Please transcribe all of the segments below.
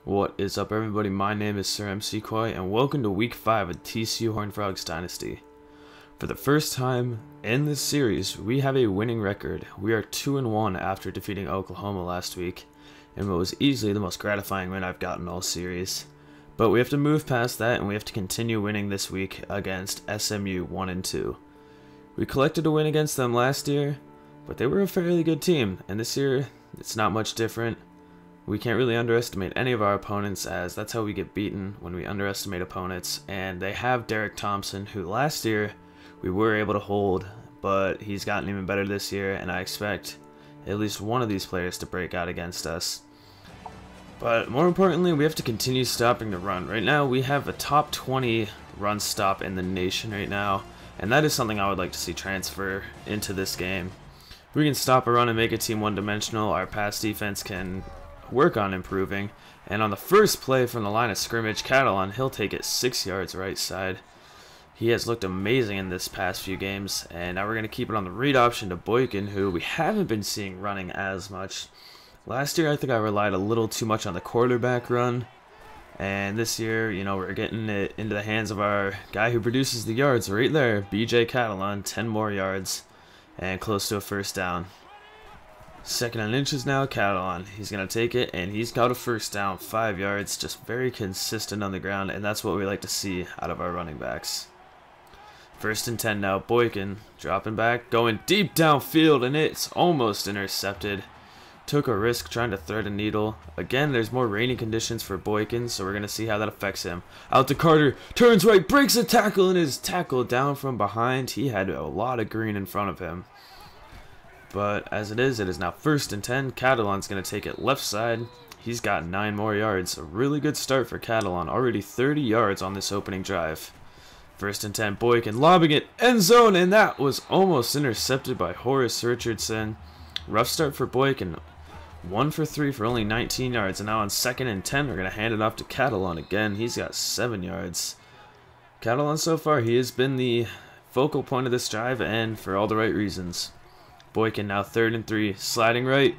What is up, everybody? My name is SirEmCeeCoy, and welcome to Week 5 of TCU Horned Frogs Dynasty. For the first time in this series, we have a winning record. We are 2-1 after defeating Oklahoma last week, and what was easily the most gratifying win I've gotten all series. But we have to move past that, and we have to continue winning this week against SMU 1-2. We collected a win against them last year, but they were a fairly good team, and this year, it's not much different. We can't really underestimate any of our opponents, as that's how we get beaten, when we underestimate opponents. And they have Derek Thompson, who last year we were able to hold, but he's gotten even better this year, and I expect at least one of these players to break out against us. But more importantly, we have to continue stopping the run. Right now, we have a top 20 run stop in the nation right now, and that is something I would like to see transfer into this game. If we can stop a run and make a team one-dimensional, our pass defense can work on improving. And on the first play from the line of scrimmage, Catalan, he'll take it 6 yards right side. He has looked amazing in this past few games, and now we're going to keep it on the read option to Boykin, who we haven't been seeing running as much. Last year, I think I relied a little too much on the quarterback run, and this year, you know, we're getting it into the hands of our guy who produces the yards right there, BJ Catalan, 10 more yards, and close to a first down. 2nd and inches now, Catalan. He's going to take it, and he's got a first down, 5 yards, just very consistent on the ground, and that's what we like to see out of our running backs. 1st and 10 now, Boykin dropping back, going deep downfield, and it's almost intercepted. Took a risk trying to thread a needle. Again, there's more rainy conditions for Boykin, so we're going to see how that affects him. Out to Carter, turns right, breaks a tackle, and is tackled down from behind. He had a lot of green in front of him. But as it is now 1st and 10. Catalan's going to take it left side. He's got 9 more yards. A really good start for Catalan. Already 30 yards on this opening drive. 1st and 10. Boykin lobbing it end zone, and that was almost intercepted by Horace Richardson. Rough start for Boykin. 1 for 3 for only 19 yards. And now on 2nd and 10, we're going to hand it off to Catalan again. He's got 7 yards. Catalan so far, he has been the focal point of this drive, and for all the right reasons. Boykin now 3rd and 3, sliding right,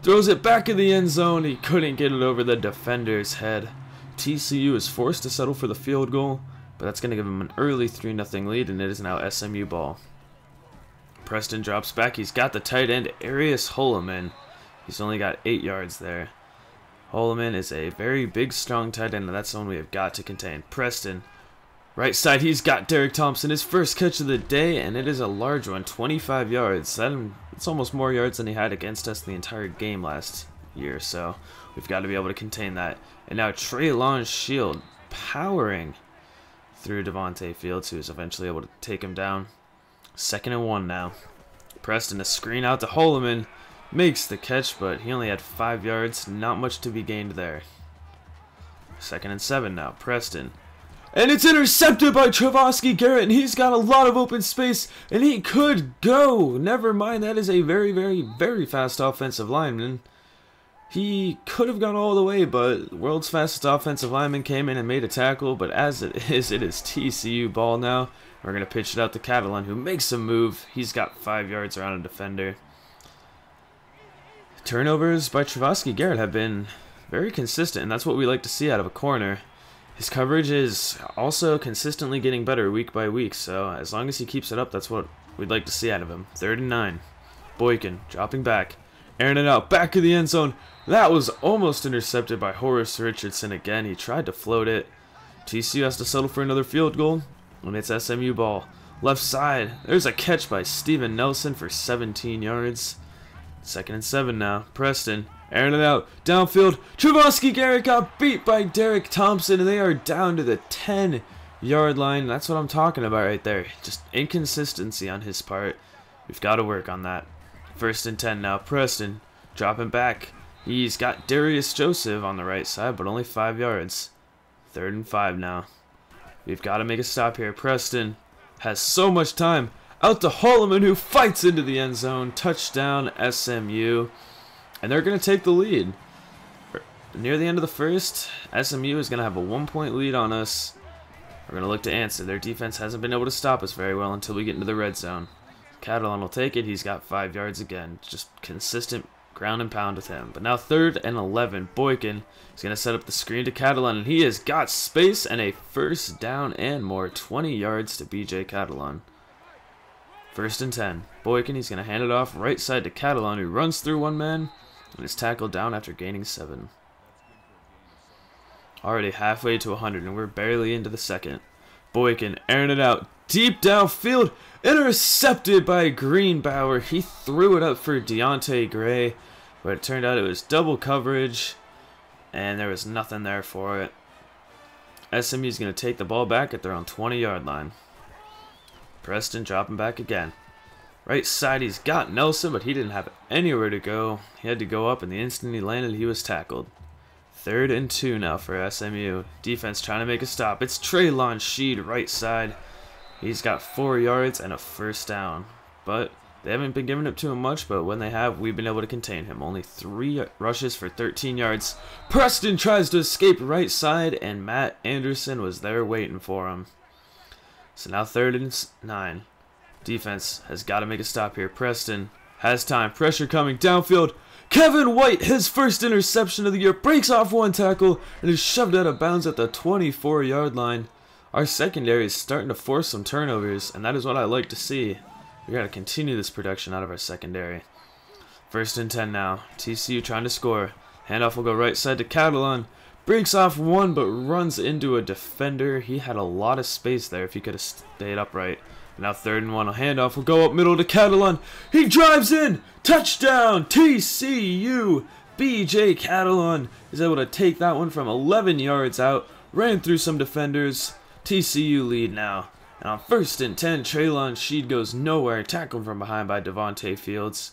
throws it back in the end zone. He couldn't get it over the defender's head. TCU is forced to settle for the field goal, but that's going to give him an early 3-0 lead, and it is now SMU ball. Preston drops back. He's got the tight end, Arius Holloman. He's only got 8 yards there. Holloman is a very big, strong tight end, and that's one we have got to contain. Preston, right side, he's got Derek Thompson, his first catch of the day, and it is a large one, 25 yards. It's almost more yards than he had against us the entire game last year, so we've got to be able to contain that. And now Traylon Shield powering through Devontae Fields, who is eventually able to take him down. 2nd and 1 now. Preston, a screen out to Holloman, makes the catch, but he only had 5 yards, not much to be gained there. 2nd and 7 now. Preston. And it's intercepted by Travasky Garrett, and he's got a lot of open space, and he could go. Never mind, that is a very, very, very fast offensive lineman. He could have gone all the way, but the world's fastest offensive lineman came in and made a tackle, but as it is TCU ball now. We're going to pitch it out to Catalan, who makes a move. He's got 5 yards around a defender. Turnovers by Travasky Garrett have been very consistent, and that's what we like to see out of a corner. His coverage is also consistently getting better week by week, so as long as he keeps it up, that's what we'd like to see out of him. 3rd and 9. Boykin dropping back, airing it out, back of the end zone. That was almost intercepted by Horace Richardson again. He tried to float it. TCU has to settle for another field goal, and it's SMU ball. Left side, there's a catch by Steven Nelson for 17 yards. 2nd and 7 now. Preston, airing it out, downfield. Travasky Garrett got beat by Derek Thompson, and they are down to the 10-yard line. That's what I'm talking about right there. Just inconsistency on his part. We've got to work on that. 1st and 10 now. Preston dropping back. He's got Darius Joseph on the right side, but only 5 yards. 3rd and 5 now. We've got to make a stop here. Preston has so much time. Out to Holloman, who fights into the end zone. Touchdown, SMU. And they're going to take the lead. Near the end of the first, SMU is going to have a 1-point lead on us. We're going to look to answer. Their defense hasn't been able to stop us very well until we get into the red zone. Catalan will take it. He's got 5 yards again. Just consistent ground and pound with him. But now 3rd and 11. Boykin is going to set up the screen to Catalan, and he has got space and a first down and more. 20 yards to BJ Catalan. 1st and 10. Boykin, he's going to hand it off right side to Catalan, who runs through one man and is tackled down after gaining 7. Already halfway to 100, and we're barely into the second. Boykin airing it out deep downfield, intercepted by Greenbauer. He threw it up for Deontay Gray, but it turned out it was double coverage, and there was nothing there for it. SMU is going to take the ball back at their own 20-yard line. Preston dropping back again. Right side, he's got Nelson, but he didn't have anywhere to go. He had to go up, and the instant he landed, he was tackled. 3rd and 2 now for SMU. Defense trying to make a stop. It's Traylon Sheed right side. He's got 4 yards and a first down. But they haven't been giving up to him much, but when they have, we've been able to contain him. Only 3 rushes for 13 yards. Preston tries to escape right side, and Matt Anderson was there waiting for him. So now 3rd and 9. Defense has got to make a stop here. Preston has time. Pressure coming downfield. Kevin White, his first interception of the year, breaks off one tackle and is shoved out of bounds at the 24-yard line. Our secondary is starting to force some turnovers, and that is what I like to see. We got to continue this production out of our secondary. 1st and 10 now. TCU trying to score. Handoff will go right side to Catalan. Breaks off one, but runs into a defender. He had a lot of space there if he could have stayed upright. Now 3rd and 1. A handoff will go up middle to Catalan. He drives in. Touchdown, TCU. BJ Catalan is able to take that one from 11 yards out. Ran through some defenders. TCU lead now. And on 1st and 10, Traylon Sheed goes nowhere. Tackled from behind by Devontae Fields.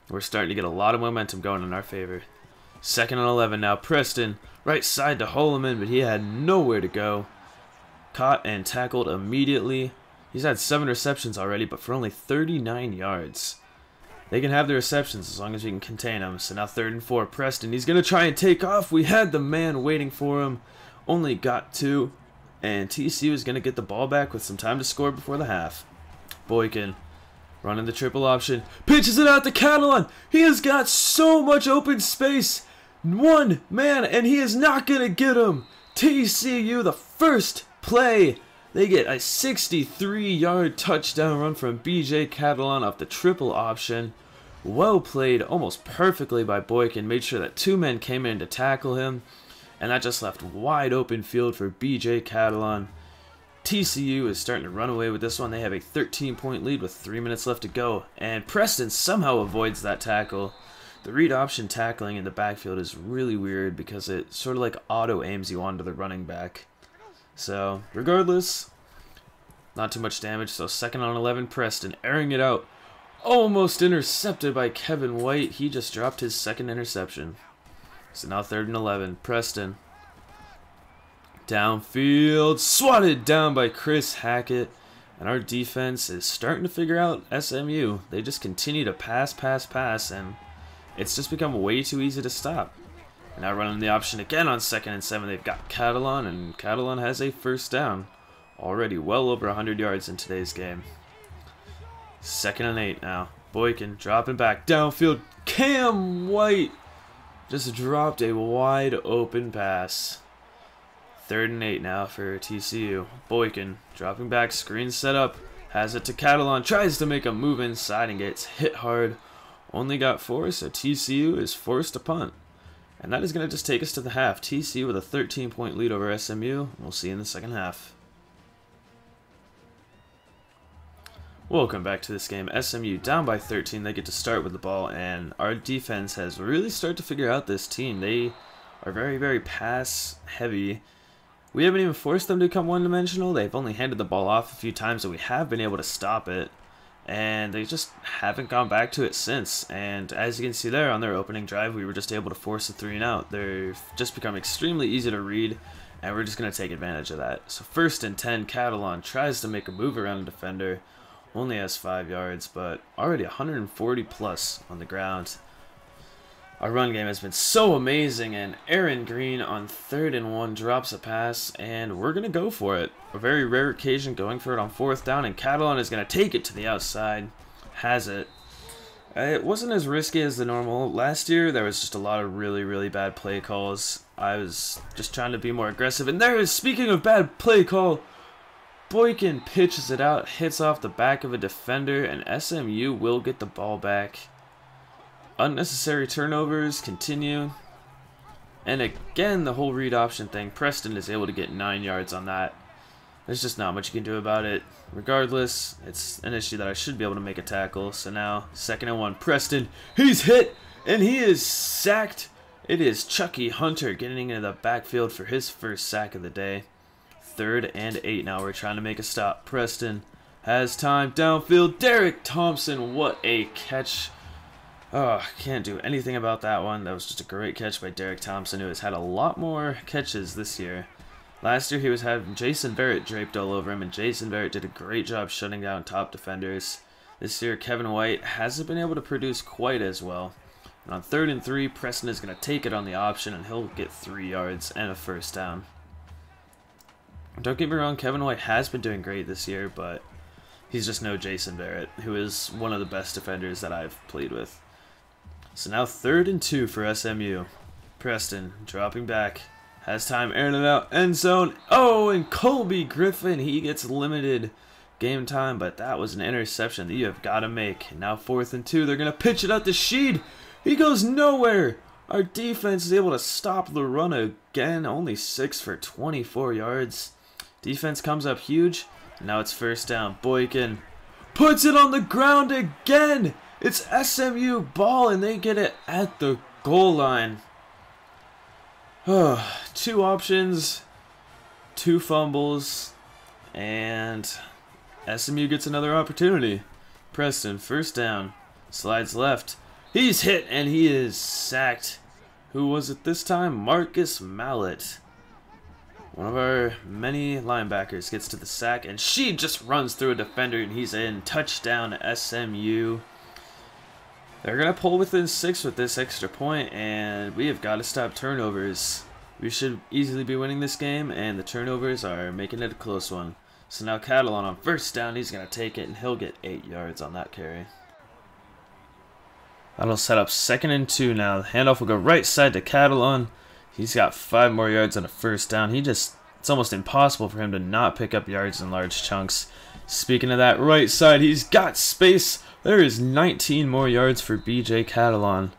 We're starting to get a lot of momentum going in our favor. 2nd and 11 now. Preston right side to Holloman, but he had nowhere to go. Caught and tackled immediately. He's had 7 receptions already, but for only 39 yards. They can have the receptions as long as we can contain them. So now 3rd and 4. Preston, he's going to try and take off. We had the man waiting for him. Only got 2. And TCU is going to get the ball back with some time to score before the half. Boykin running the triple option. Pitches it out to Catalan. He has got so much open space. One man, and he is not going to get him. TCU, the first play. They get a 63-yard touchdown run from BJ Catalan off the triple option. Well played, almost perfectly by Boykin. Made sure that 2 men came in to tackle him. And that just left wide open field for BJ Catalan. TCU is starting to run away with this one. They have a 13-point lead with 3 minutes left to go. And Preston somehow avoids that tackle. The read option tackling in the backfield is really weird because it sort of like auto-aims you onto the running back. So, regardless, not too much damage. So 2nd and 11, Preston airing it out. Almost intercepted by Kevin White. He just dropped his 2nd interception. So now 3rd and 11, Preston. Downfield, swatted down by Chris Hackett. And our defense is starting to figure out SMU. They just continue to pass, and it's just become way too easy to stop. And now running the option again on 2nd and 7. They've got Catalan, and Catalan has a first down. Already well over 100 yards in today's game. 2nd and 8 now. Boykin dropping back downfield. Cam White just dropped a wide open pass. 3rd and 8 now for TCU. Boykin dropping back, screen set up. Has it to Catalan. Tries to make a move inside and gets hit hard. Only got 4, so TCU is forced to punt. And that is going to just take us to the half. TCU with a 13-point lead over SMU. We'll see you in the second half. Welcome back to this game. SMU down by 13. They get to start with the ball, and our defense has really started to figure out this team. They are very, very pass-heavy. We haven't even forced them to become one-dimensional. They've only handed the ball off a few times, and we have been able to stop it. And they just haven't gone back to it since. And as you can see there on their opening drive, we were just able to force a 3-and-out. They've just become extremely easy to read, and we're just going to take advantage of that. So 1st and 10, Catalan tries to make a move around a defender. Only has 5 yards, but already 140 plus on the ground. Our run game has been so amazing, and Aaron Green on 3rd and 1 drops a pass, and we're going to go for it. A very rare occasion going for it on 4th down, and Catalan is going to take it to the outside. Has it. It wasn't as risky as the normal. Last year, there was just a lot of really bad play calls. I was just trying to be more aggressive. And there is, speaking of bad play call, Boykin pitches it out, hits off the back of a defender, and SMU will get the ball back. Unnecessary turnovers continue. And again, the whole read option thing. Preston is able to get 9 yards on that. There's just not much you can do about it. Regardless, it's an issue that I should be able to make a tackle. So now, 2nd and 1. Preston, he's hit, and he is sacked. It is Chucky Hunter getting into the backfield for his first sack of the day. 3rd and 8 now. We're trying to make a stop. Preston has time downfield. Derek Thompson, what a catch. Oh, can't do anything about that one. That was just a great catch by Derek Thompson, who has had a lot more catches this year. Last year, he was having Jason Barrett draped all over him, and Jason Barrett did a great job shutting down top defenders. This year, Kevin White hasn't been able to produce quite as well. And on 3rd and 3, Preston is going to take it on the option, and he'll get 3 yards and a first down. Don't get me wrong, Kevin White has been doing great this year, but he's just no Jason Barrett, who is one of the best defenders that I've played with. So now 3rd and 2 for SMU. Preston dropping back. Has time, airing it out, end zone. Oh, and Colby Griffin, he gets limited game time, but that was an interception that you have got to make. Now 4th and 2, they're going to pitch it out to Sheed. He goes nowhere. Our defense is able to stop the run again. Only 6 for 24 yards. Defense comes up huge. Now it's first down. Boykin puts it on the ground again. It's SMU ball, and they get it at the goal line. 2 options, 2 fumbles, and SMU gets another opportunity. Preston, first down, slides left. He's hit, and he is sacked. Who was it this time? Marcus Mallett. One of our many linebackers gets to the sack, and she just runs through a defender, and he's in. Touchdown, SMU. They're going to pull within 6 with this extra point, and we have got to stop turnovers. We should easily be winning this game, and the turnovers are making it a close one. So now Catalan on first down, he's going to take it, and he'll get 8 yards on that carry. That'll set up 2nd and 2 now. The handoff will go right side to Catalan. He's got 5 more yards on a first down. It's almost impossible for him to not pick up yards in large chunks. Speaking of that right side, he's got space. There is 19 more yards for BJ Catalan.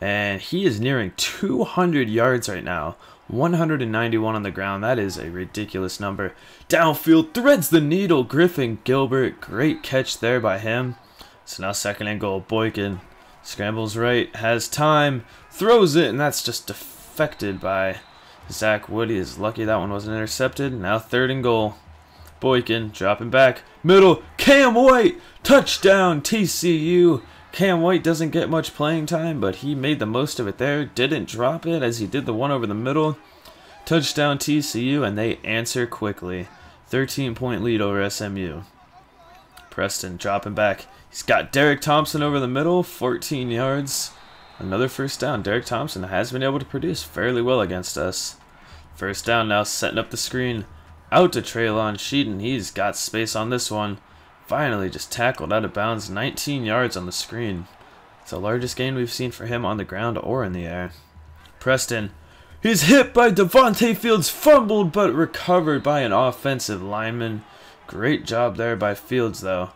And he is nearing 200 yards right now. 191 on the ground. That is a ridiculous number. Downfield threads the needle. Griffin Gilbert. Great catch there by him. So now 2nd and goal. Boykin scrambles right. Has time. Throws it. And that's just deflected by Zach Wood. He is lucky that one wasn't intercepted. Now 3rd and goal. Boykin dropping back. Middle. Cam White. Touchdown TCU. Cam White doesn't get much playing time, but he made the most of it there. Didn't drop it as he did the one over the middle. Touchdown TCU, and they answer quickly. 13-point lead over SMU. Preston dropping back. He's got Derek Thompson over the middle. 14 yards. Another first down. Derek Thompson has been able to produce fairly well against us. First down now, setting up the screen. Out to Traylon Sheeton. He's got space on this one. Finally just tackled out of bounds. 19 yards on the screen. It's the largest gain we've seen for him on the ground or in the air. Preston. He's hit by Devontae Fields. Fumbled but recovered by an offensive lineman. Great job there by Fields though.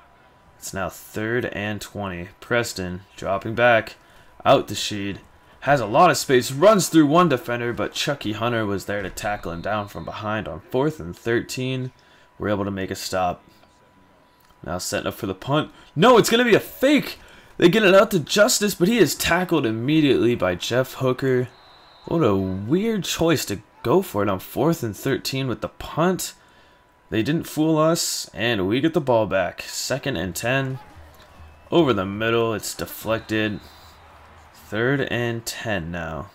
It's now 3rd and 20. Preston dropping back. Out to Sheed. Has a lot of space. Runs through one defender, but Chucky Hunter was there to tackle him down from behind on 4th and 13. We're able to make a stop. Now setting up for the punt. No, it's going to be a fake. They get it out to Justice, but he is tackled immediately by Jeff Hooker. What a weird choice to go for it on 4th and 13 with the punt. They didn't fool us, and we get the ball back. 2nd and 10. Over the middle, it's deflected. 3rd and 10 now.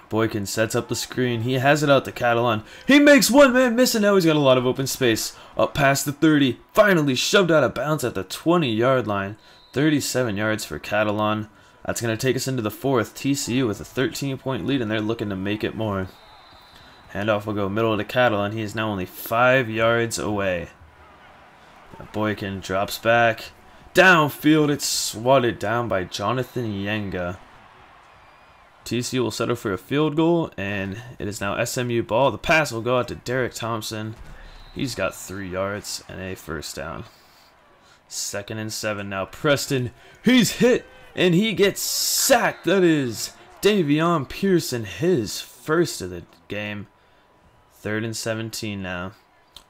Boykin sets up the screen. He has it out to Catalan. He makes one man miss, and now he's got a lot of open space. Up past the 30. Finally shoved out of bounds at the 20-yard line. 37 yards for Catalan. That's going to take us into the 4th. TCU with a 13-point lead, and they're looking to make it more. Handoff will go middle to Catalan. He is now only 5 yards away. Boykin drops back. downfield. It's swatted down by Jonathan Yenga. TCU will settle for a field goal, and it is now SMU ball. The pass will go out to Derek Thompson. He's got 3 yards and a first down. 2nd and 7 now. Preston, he's hit, and he gets sacked. That is Davion Pearson, his first of the game. 3rd and 17 now.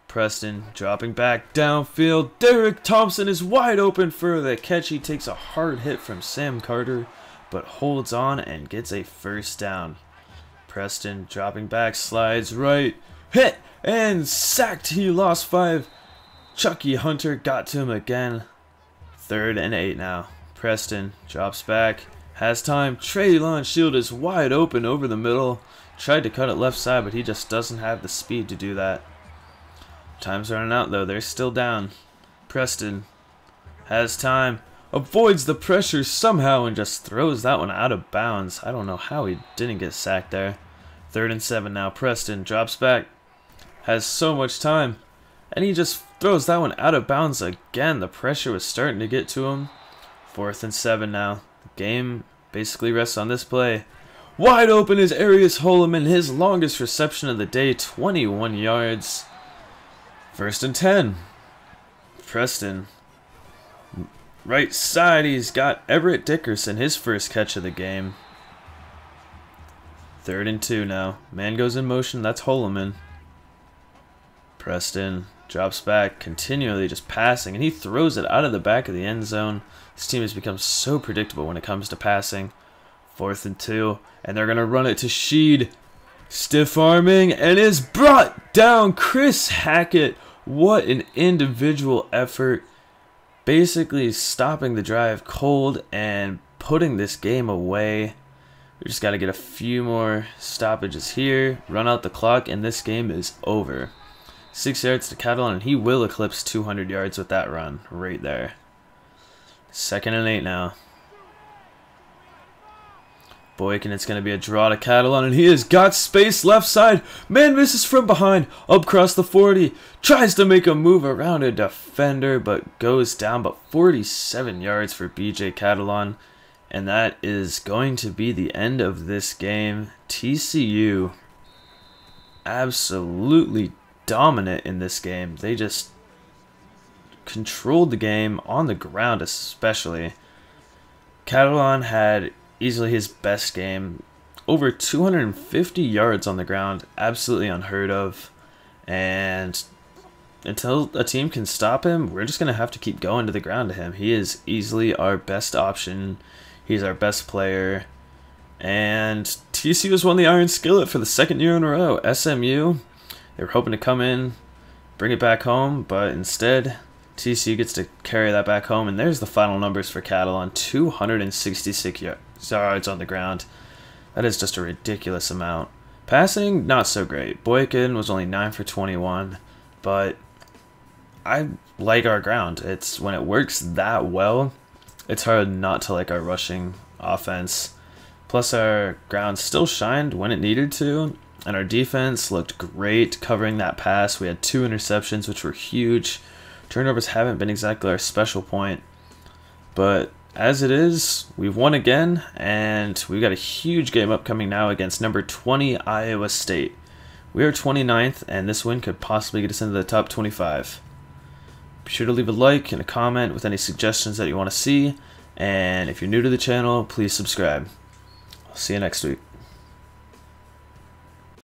Preston dropping back downfield. Derek Thompson is wide open for the catch. He takes a hard hit from Sam Carter, but holds on and gets a first down. Preston dropping back, slides right, hit, and sacked. He lost 5. Chucky Hunter got to him again. 3rd and 8 now. Preston drops back, has time. Traylon Shield is wide open over the middle. Tried to cut it left side, but he just doesn't have the speed to do that. Time's running out though. They're still down. Preston has time. Avoids the pressure somehow and just throws that one out of bounds. I don't know how he didn't get sacked there. 3rd and 7 now. Preston drops back. Has so much time. And he just throws that one out of bounds again. The pressure was starting to get to him. 4th and 7 now. The game basically rests on this play. Wide open is Arius Holloman. His longest reception of the day. 21 yards. 1st and 10. Preston. Right side, he's got Everett Dickerson, his first catch of the game. 3rd and 2 now. Man goes in motion, that's Holloman. Preston drops back, continually just passing, and he throws it out of the back of the end zone. This team has become so predictable when it comes to passing. 4th and 2, and they're going to run it to Sheed. Stiff arming, and is brought down. Chris Hackett, what an individual effort. Basically stopping the drive cold and putting this game away. We just got to get a few more stoppages here, run out the clock, and this game is over. 6 yards to Catalan, and he will eclipse 200 yards with that run right there. 2nd and 8 now. Boykin, it's going to be a draw to Catalan, and he has got space left side. Man misses from behind, up across the 40. Tries to make a move around a defender, but goes down. But 47 yards for BJ Catalan. And that is going to be the end of this game. TCU absolutely dominant in this game. They just controlled the game on the ground especially. Catalan had easily his best game. Over 250 yards on the ground. Absolutely unheard of. And until a team can stop him, we're just going to have to keep going to the ground to him. He is easily our best option. He's our best player. And TCU has won the Iron Skillet for the 2nd year in a row. SMU, they were hoping to come in, bring it back home, but instead TCU gets to carry that back home. And there's the final numbers for Catalan. 266 yards on the ground. That is just a ridiculous amount. Passing, not so great. Boykin was only 9 for 21, but I like our ground. It's when it works that well, it's hard not to like our rushing offense. Plus our ground still shined when it needed to, and our defense looked great covering that pass. We had 2 interceptions, which were huge. Turnovers haven't been exactly our special point, but as it is, we've won again, and we've got a huge game upcoming now against number 20 Iowa State. We are 29th, and this win could possibly get us into the top 25. Be sure to leave a like and a comment with any suggestions that you want to see, and if you're new to the channel, please subscribe. I'll see you next week.